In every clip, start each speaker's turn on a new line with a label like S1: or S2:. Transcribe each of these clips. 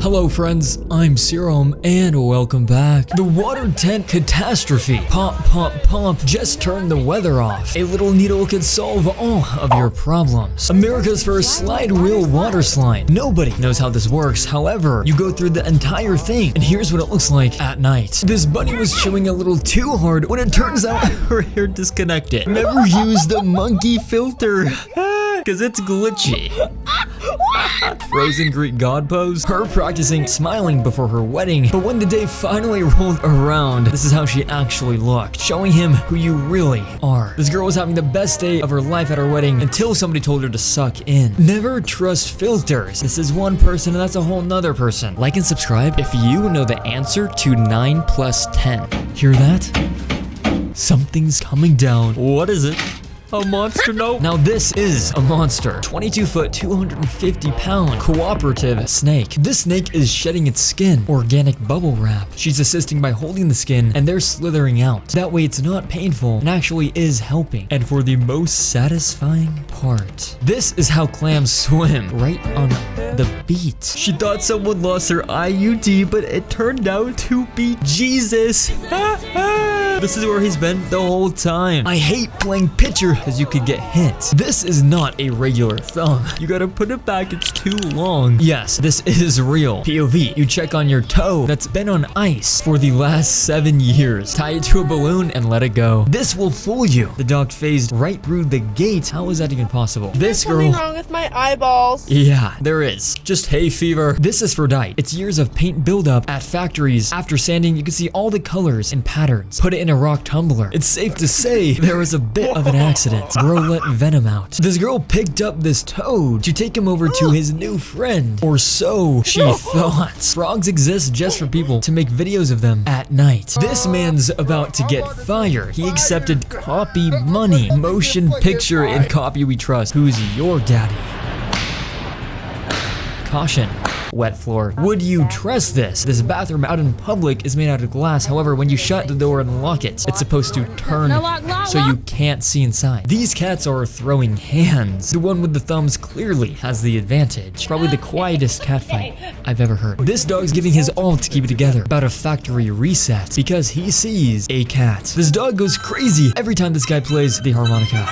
S1: Hello friends, I'm Serum and welcome back. The water tent catastrophe. Pop, pop, pop, just turn the weather off. A little needle could solve all of your problems. America's first slide wheel water slide. Nobody knows how this works, however, you go through the entire thing and here's what it looks like at night. This bunny was chewing a little too hard when it turns out her hair disconnected. Never use the monkey filter. Cause it's glitchy. Frozen Greek god pose. Her practicing smiling before her wedding, but when the day finally rolled around, this is how she actually looked, showing him who you really are. This girl was having the best day of her life at her wedding until somebody told her to suck in. Never trust filters. This is one person and that's a whole nother person. Like and subscribe if you know the answer to 9 plus 10. Hear that? Something's coming down. What is it? A monster? No. Now this is a monster. 22 foot, 250 pound cooperative snake. This snake is shedding its skin, organic bubble wrap. She's assisting by holding the skin and they're slithering out. That way it's not painful and actually is helping. And for the most satisfying part, this is how clams swim, right on the beat. She thought someone lost her IUD, but it turned out to be Jesus. This is where he's been the whole time. I hate playing pitcher because you could get hit. This is not a regular thumb. You gotta put it back, it's too long. Yes, this is real. POV, you check on your toe that's been on ice for the last 7 years. Tie it to a balloon and let it go. This will fool you. The dog phased right through the gate. How is that even possible? This girl.
S2: Something wrong with my eyeballs.
S1: Yeah, there is. Just hay fever. This is for dye. It's years of paint buildup at factories. After sanding, you can see all the colors and patterns. Put it in a rock tumbler. It's safe to say there was a bit of an accident. Bro let venom out. This girl picked up this toad to take him over to his new friend. Or so she thought. Frogs exist just for people to make videos of them at night. This man's about to get fired. He accepted copy money. Motion picture and copy we trust. Who's your daddy? Caution. Wet floor. Would you trust this? This bathroom out in public is made out of glass. However, when you shut the door and lock it, it's supposed to turn so you can't see inside. These cats are throwing hands. The one with the thumbs clearly has the advantage. Probably the quietest cat fight I've ever heard. This dog's giving his all to keep it together about a factory reset because he sees a cat. This dog goes crazy every time this guy plays the harmonica.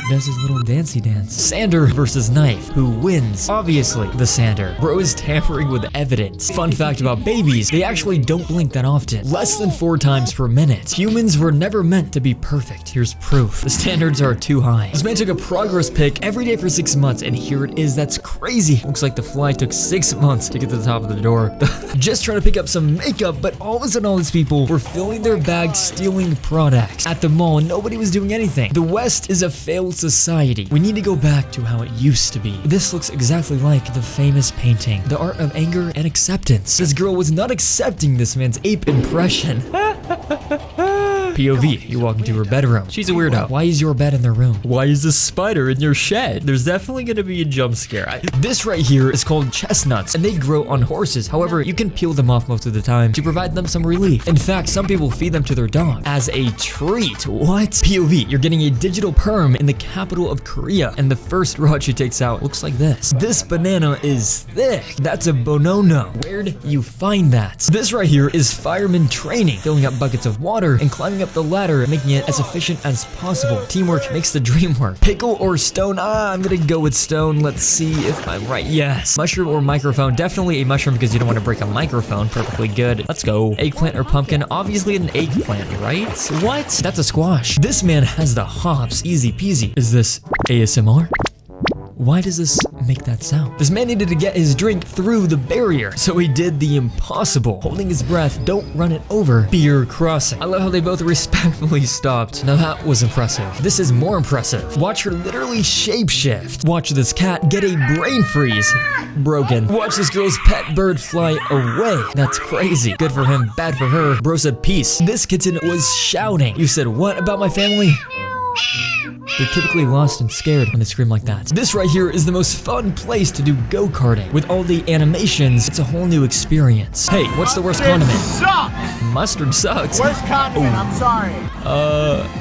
S1: Does his little dancey dance. Sander versus knife. Who wins? Obviously, the sander. Bro is tampering with evidence. Fun fact about babies, they actually don't blink that often. Less than 4 times per minute. Humans were never meant to be perfect. Here's proof. The standards are too high. This man took a progress pic every day for 6 months, and here it is. That's crazy. Looks like the fly took 6 months to get to the top of the door. Just trying to pick up some makeup, but all of a sudden all these people were filling their bags stealing products. At the mall, nobody was doing anything. The West is a failed society. We need to go back to how it used to be. This looks exactly like the famous painting, The Art of Anger and Acceptance. This girl was not accepting this man's ape impression. POV, you walk into her bedroom. She's a weirdo. Why is your bed in their room? Why is a spider in your shed? There's definitely gonna be a jump scare. This right here is called chestnuts, and they grow on horses. However, you can peel them off most of the time to provide them some relief. In fact, some people feed them to their dog as a treat. What? POV, you're getting a digital perm in the capital of Korea, and the first rod she takes out looks like this. This banana is thick. That's a bonono. Where'd you find that? This right here is fireman training, filling up buckets of water and climbing up the ladder, making it as efficient as possible. Teamwork makes the dream work. Pickle or stone? I'm gonna go with stone. Let's see if I'm right. Yes. Mushroom or microphone? Definitely a mushroom because you don't want to break a microphone. Perfectly good. Let's go. Eggplant or pumpkin? Obviously an eggplant, right? What? That's a squash. This man has the hops. Easy peasy. Is this ASMR? Why does this make that sound? This man needed to get his drink through the barrier, so he did the impossible. Holding his breath, don't run it over. Beer crossing. I love how they both respectfully stopped. Now that was impressive. This is more impressive. Watch her literally shapeshift. Watch this cat get a brain freeze. Broken. Watch this girl's pet bird fly away. That's crazy. Good for him, bad for her. Bro said peace. This kitten was shouting. You said what about my family? They're typically lost and scared when they scream like that. This right here is the most fun place to do go-karting. With all the animations, it's a whole new experience. Hey, what's the worst condiment?
S3: Sucks!
S1: Mustard sucks.
S3: Worst condiment, I'm sorry.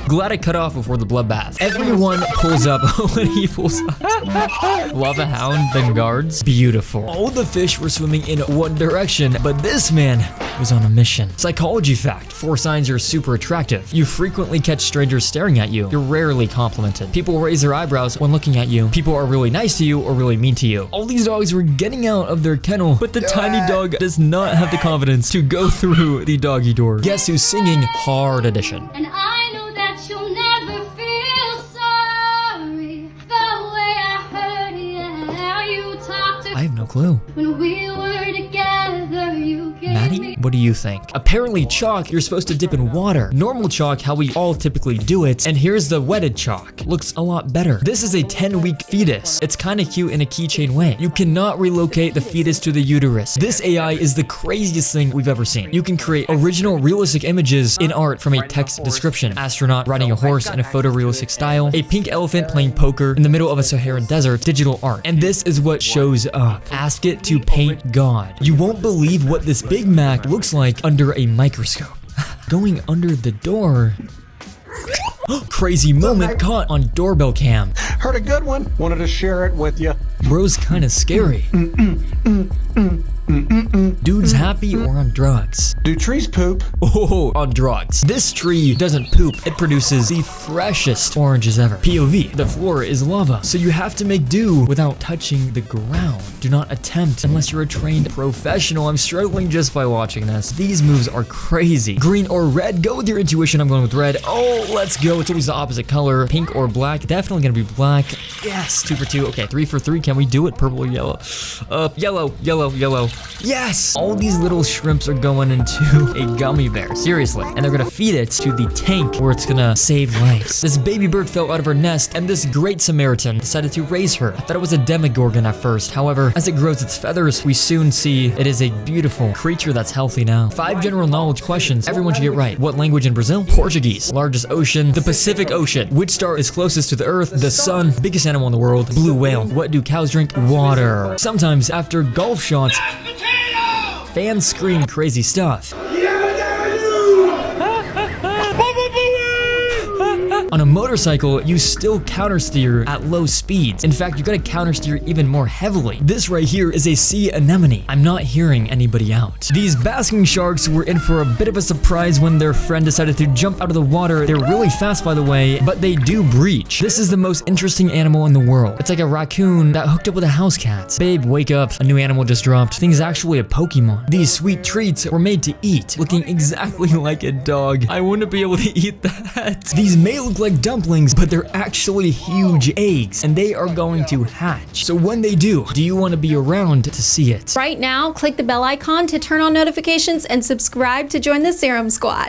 S1: Glad I cut off before the bloodbath. Everyone pulls up when he pulls up. Lava hound, then guards. Beautiful. All the fish were swimming in one direction, but this man was on a mission. Psychology fact: 4 signs you're super attractive. You frequently catch strangers staring at you. You're rarely complimented. People raise their eyebrows when looking at you. People are really nice to you or really mean to you. All these dogs were getting out of their kennel, but the tiny dog does not have the confidence to go through the doggy door. Guess who's singing Hard Edition?
S4: And I know that you'll never feel sorry the way I heard you talk to
S1: I have no clue.
S4: when we were together. You gave
S1: Maddie,
S4: me
S1: what do you think? Apparently chalk, you're supposed to dip in water. Normal chalk, how we all typically do it, and here's the wetted chalk. Looks a lot better. This is a 10-week fetus. It's kind of cute in a keychain way. You cannot relocate the fetus to the uterus. This AI is the craziest thing we've ever seen. You can create original realistic images in art from a text description. Astronaut riding a horse in a photorealistic style. A pink elephant playing poker in the middle of a Saharan desert. Digital art. And this is what shows up. Ask it to paint God. You won't believe what this Big Mac looks like under a microscope. Going under the door. Crazy moment caught on doorbell cam.
S3: Heard a good one. Wanted to share it with you.
S1: Bro's kind of scary. Dude's happy or on drugs?
S3: Do trees poop?
S1: Oh, on drugs. This tree doesn't poop. It produces the freshest oranges ever. POV, the floor is lava, so you have to make do without touching the ground. Do not attempt unless you're a trained professional. I'm struggling just by watching this. These moves are crazy. Green or red? Go with your intuition. I'm going with red. Oh, let's go. It's always the opposite color. Pink or black? Definitely gonna be black. Yes, 2 for 2. Okay, 3 for 3. Can we do it? Purple or yellow? Yellow, yellow, yellow. Yes! All these little shrimps are going into a gummy bear. Seriously. And they're gonna feed it to the tank where it's gonna save lives. This baby bird fell out of her nest, and this great Samaritan decided to raise her. I thought it was a demogorgon at first. However, as it grows its feathers, we soon see it is a beautiful creature that's healthy now. 5 general knowledge questions everyone should get right. What language in Brazil? Portuguese. Largest ocean? The Pacific Ocean. Which star is closest to the Earth? The sun. Biggest animal in the world? Blue whale. What do cows drink? Water. Sometimes after golf shots, fans scream crazy stuff. On a motorcycle, you still countersteer at low speeds. In fact, you gotta countersteer even more heavily. This right here is a sea anemone. I'm not hearing anybody out. These basking sharks were in for a bit of a surprise when their friend decided to jump out of the water. They're really fast, by the way, but they do breach. This is the most interesting animal in the world. It's like a raccoon that hooked up with a house cat. Babe, wake up. A new animal just dropped. Thing's actually a Pokemon. These sweet treats were made to eat, looking exactly like a dog. I wouldn't be able to eat that. These may look like dumplings, but they're actually huge eggs, and they are going to hatch. So when they do you want to be around to see it?
S5: Right now, click the bell icon to turn on notifications and subscribe to join the Serum Squad.